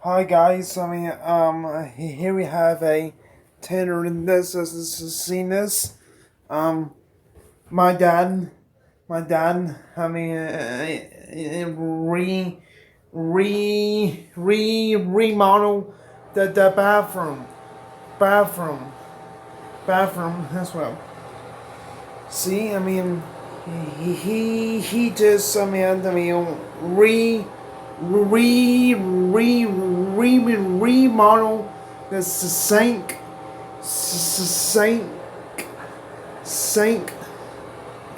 Hi guys, here we have a tenor in this, seen this. Um, my dad, remodel the bathroom, as well. See, he just, remodel the sink,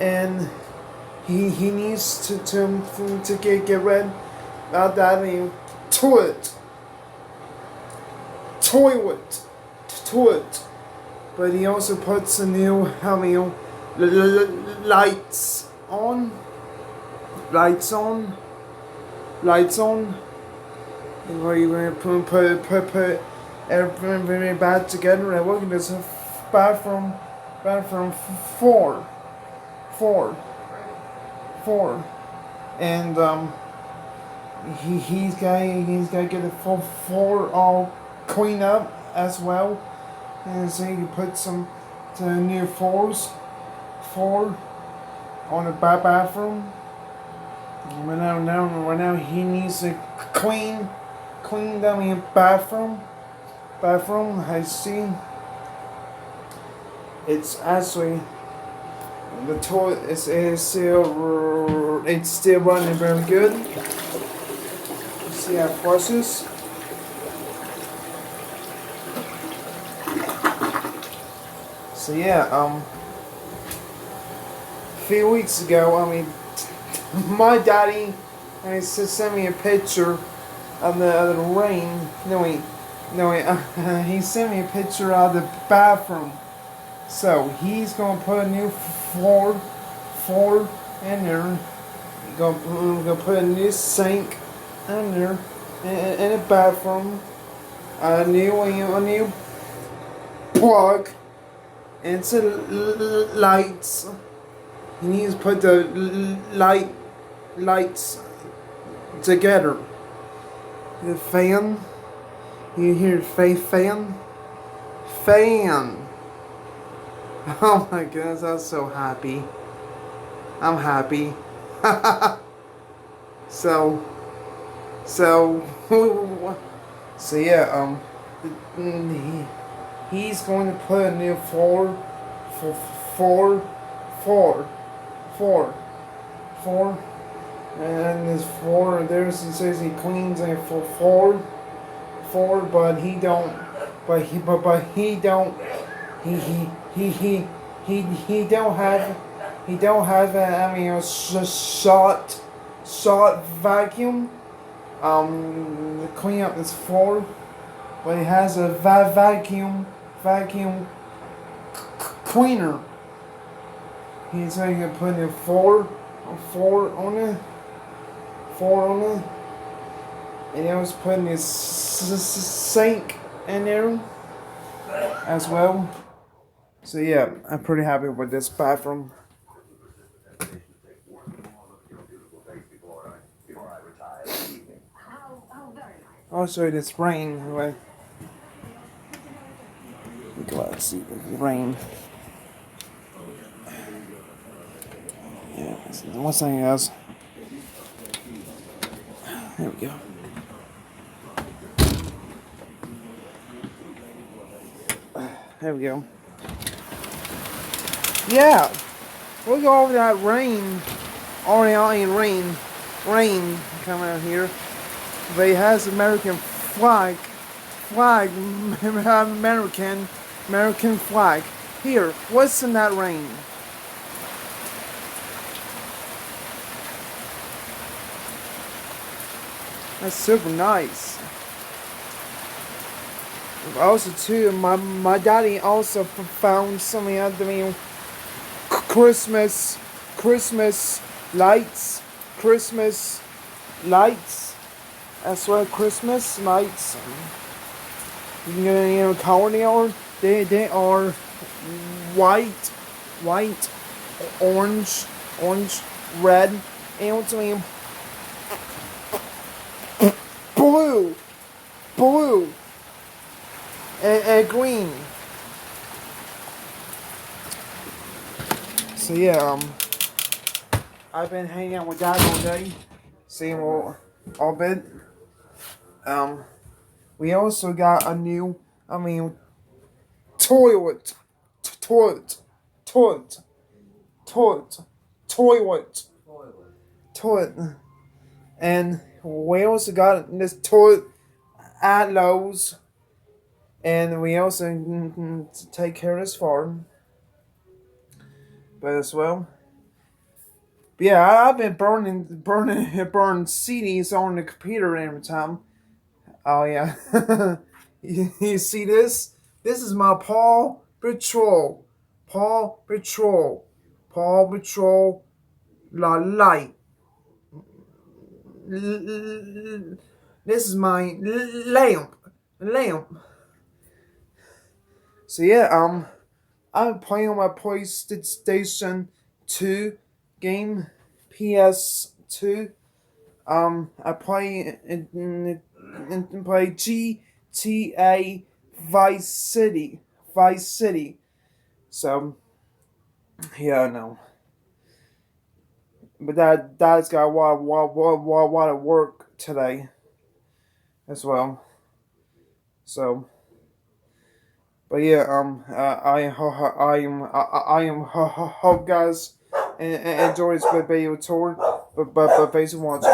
and he needs to get rid of that toilet, toilet, toilet. But he also puts a new lights on, lights on, lights on. Where you put everything very bad together. And look at this bathroom four, and he's got to get the full floor all cleaned up as well, and so you put some new floors on the bathroom. Right now he needs to clean the bathroom. I see. It's actually the toilet is still running very good. You see how it flushes. So yeah, a few weeks ago, my daddy sent me a picture of the rain. He sent me a picture of the bathroom. So he's gonna put a new floor in there. Gonna put a new sink in there in the bathroom. A new plug into lights. He needs to put the lights together. The fan. You hear fan? Fan. Oh my goodness, I'm so happy. I'm happy. so yeah, he's going to put a new floor, and this floor, there's, it says he cleans a floor, but he don't, he don't have a short vacuum to clean up this floor, but he has a vacuum cleaner. He's going to put a four on it, and he was putting his sink in there as well. So yeah, I'm pretty happy with this bathroom. I'll show you this rain anyway. Let's see the rain. Yeah, what's something else? There we go. There we go. Yeah, look over that rain. Already rain coming out here. But it has American flag, American flag. Here, what's in that rain? That's super nice. Also, too, my daddy also found something out of me. Christmas lights. As well, Christmas lights. Color they are white, orange, red, and blue. blue and green. So yeah, I've been hanging out with Dad all day, seeing all bit. We also got a new, toilet, toilet, toilet, toilet, toilet, toilet, and we also got this toilet at Lowe's, and we also take care of this farm, but as well. But yeah, I've been burning CDs on the computer every time. Oh yeah, you see this? This is my Paw Patrol, Paw Patrol, Paw Patrol, La Light. This is my lamp. So yeah, I'm playing on my PlayStation 2 game, PS2. I play GTA Vice City. So yeah, no. But that's got a lot of work today as well. So, but yeah, I am hope guys enjoy this video tour, but basically watch.